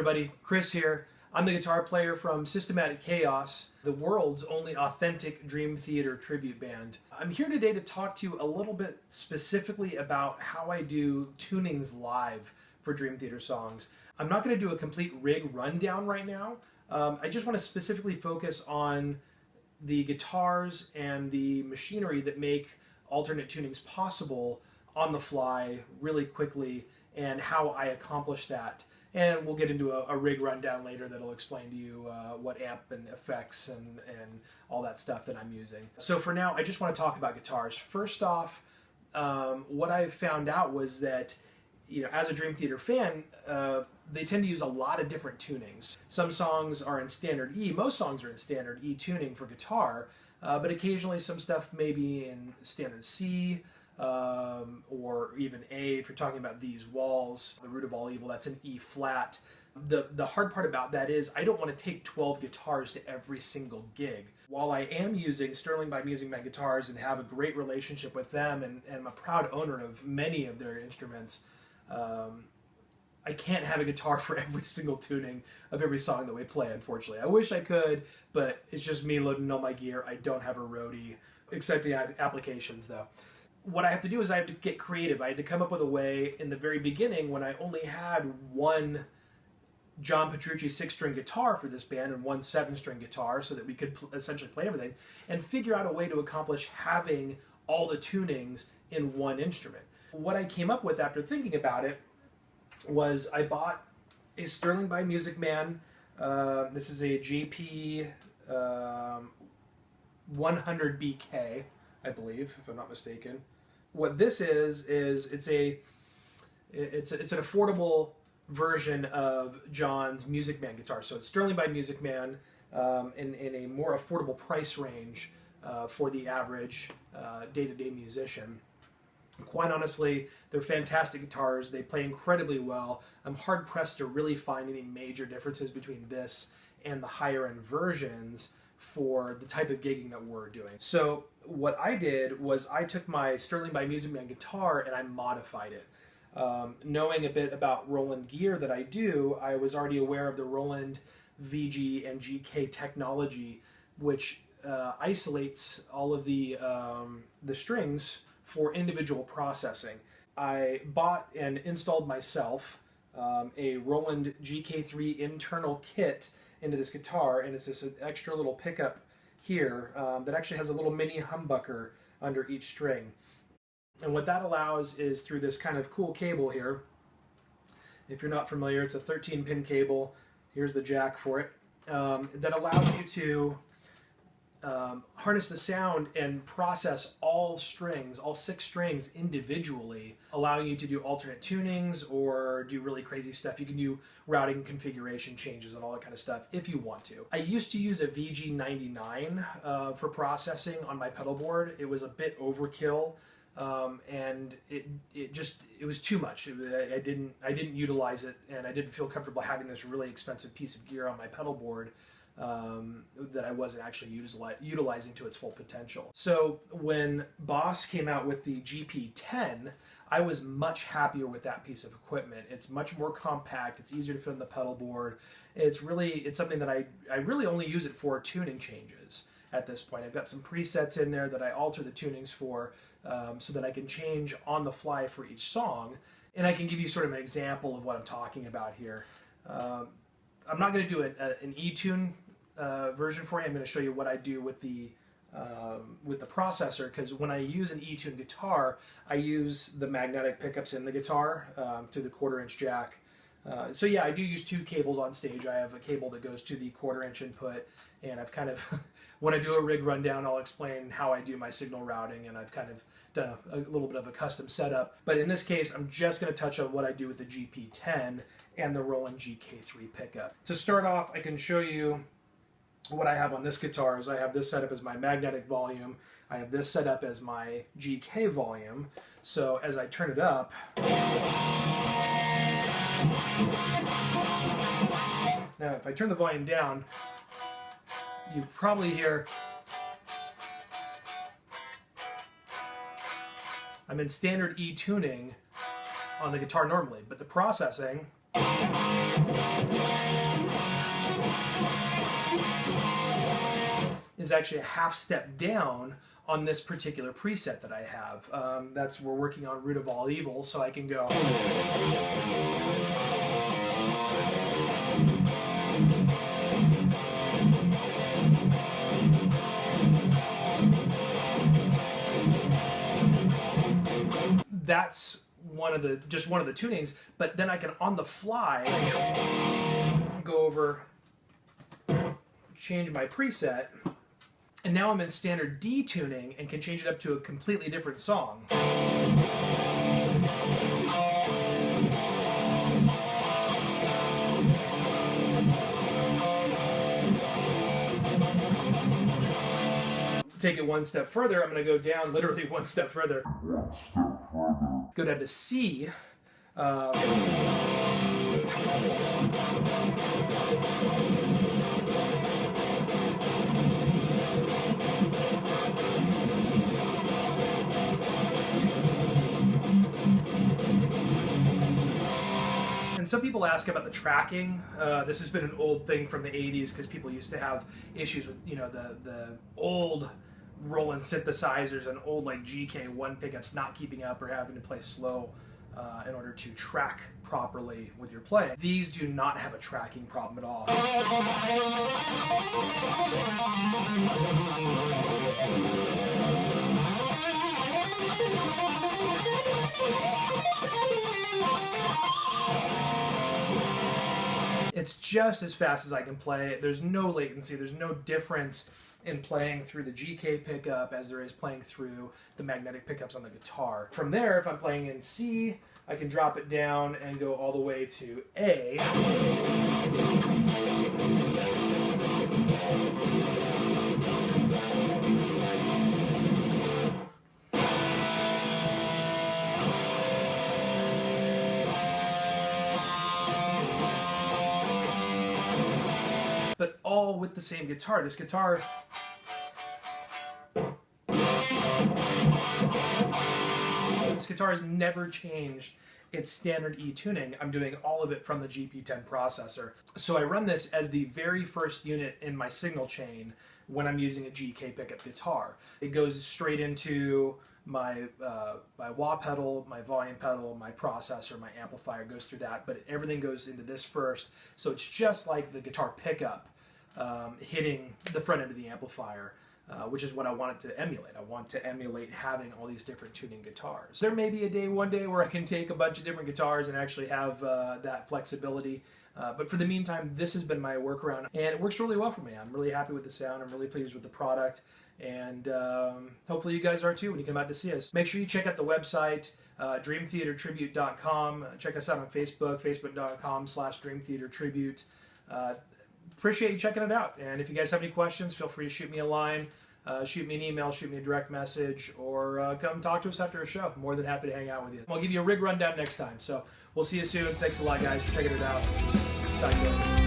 everybody, Chris here. I'm the guitar player from Systematic Chaos, the world's only authentic Dream Theater tribute band. I'm here today to talk to you a little bit specifically about how I do tunings live for Dream Theater songs. I'm not going to do a complete rig rundown right now. I just want to specifically focus on the guitars and the machinery that make alternate tunings possible on the fly really quickly and how I accomplish that. And we'll get into a rig rundown later that'll explain to you what amp and effects and all that stuff that I'm using. So for now, I just want to talk about guitars. First off, what I found out was that, as a Dream Theater fan, they tend to use a lot of different tunings. Some songs are in standard E, most songs are in standard E tuning for guitar, but occasionally some stuff may be in standard C, or even A if you're talking about These Walls, The Root of All Evil, that's an E flat. The hard part about that is I don't want to take 12 guitars to every single gig. While I am using Sterling by Music Man guitars and have a great relationship with them and I'm a proud owner of many of their instruments, I can't have a guitar for every single tuning of every song that we play, unfortunately. I wish I could, but it's just me loading all my gear. I don't have a roadie, except the applications though. What I have to do is I have to get creative. I had to come up with a way in the very beginning when I only had one John Petrucci 6-string guitar for this band and one 7-string guitar so that we could essentially play everything, and figure out a way to accomplish having all the tunings in one instrument. What I came up with after thinking about it was I bought a Sterling by Music Man. This is a JP 100BK, I believe, if I'm not mistaken. What this is it's an affordable version of John's Music Man guitar. So it's Sterling by Music Man in a more affordable price range for the average day-to-day musician. Quite honestly, they're fantastic guitars. They play incredibly well. I'm hard-pressed to really find any major differences between this and the higher-end versions for the type of gigging that we're doing. So what I did was I took my Sterling by Music Man guitar and I modified it. Knowing a bit about Roland gear that I do, I was already aware of the Roland VG and GK technology, which isolates all of the strings for individual processing. I bought and installed myself a Roland GK3 internal kit into this guitar, and it's this extra little pickup here that actually has a little mini humbucker under each string. And what that allows is through this kind of cool cable here. If you're not familiar, it's a 13-pin cable. Here's the jack for it. That allows you to harness the sound and process all strings, all 6 strings individually, allowing you to do alternate tunings or do really crazy stuff. You can do routing configuration changes and all that kind of stuff if you want to. I used to use a VG99 for processing on my pedal board. It was a bit overkill, and it was too much. I didn't utilize it, and I didn't feel comfortable having this really expensive piece of gear on my pedal board that I wasn't actually utilizing to its full potential. So when Boss came out with the GP10, I was much happier with that piece of equipment. It's much more compact, it's easier to fit on the pedal board. It's something that I really only use it for tuning changes at this point. I've got some presets in there that I alter the tunings for so that I can change on the fly for each song, and I can give you sort of an example of what I'm talking about here. I'm not going to do an E-tune version for you. I'm going to show you what I do with the processor, because when I use an E-tune guitar, I use the magnetic pickups in the guitar through the 1/4-inch jack. So yeah, I do use 2 cables on stage. I have a cable that goes to the 1/4-inch input, and I've kind of, when I do a rig rundown, I'll explain how I do my signal routing, and I've kind of done a little bit of a custom setup. But in this case, I'm just going to touch on what I do with the GP10 and the Roland GK3 pickup. To start off, I can show you what I have on this guitar. Is I have this set up as my magnetic volume. I have this set up as my GK volume. So as I turn it up, now if I turn the volume down, you probably hear I'm in standard E tuning on the guitar normally, but the processing is actually a half step down on this particular preset that I have. We're working on Root of All Evil, so I can go. That's just one of the tunings, but then I can on the fly go over, change my preset, and now I'm in standard D tuning and can change it up to a completely different song. Take it one step further, I'm going to go down literally one step further. Go down to C. And some people ask about the tracking. This has been an old thing from the 80s because people used to have issues with, the old Roland synthesizers and old like GK1 pickups not keeping up or having to play slow in order to track properly with your playing. These do not have a tracking problem at all. It's just as fast as I can play. There's no latency. There's no difference in playing through the GK pickup as there is playing through the magnetic pickups on the guitar. From there, if I'm playing in C, I can drop it down and go all the way to A. But all with the same guitar. This guitar has never changed its standard E tuning. I'm doing all of it from the GP10 processor. So I run this as the very first unit in my signal chain when I'm using a GK pickup guitar. It goes straight into my wah pedal, my volume pedal, my processor, my amplifier goes through that, but everything goes into this first. So it's just like the guitar pickup hitting the front end of the amplifier, which is what I wanted to emulate. I want to emulate having all these different tuning guitars. There may be one day where I can take a bunch of different guitars and actually have that flexibility. But for the meantime, this has been my workaround, and it works really well for me. I'm really happy with the sound. I'm really pleased with the product, and hopefully you guys are too when you come out to see us. Make sure you check out the website, dreamtheatertribute.com. Check us out on Facebook, facebook.com/dreamtheatertribute. Appreciate you checking it out, and if you guys have any questions, feel free to shoot me a line, shoot me an email, shoot me a direct message, or come talk to us after a show. I'm more than happy to hang out with you. I'll give you a rig rundown next time, so we'll see you soon. Thanks a lot, guys, for checking it out. Talk to you later.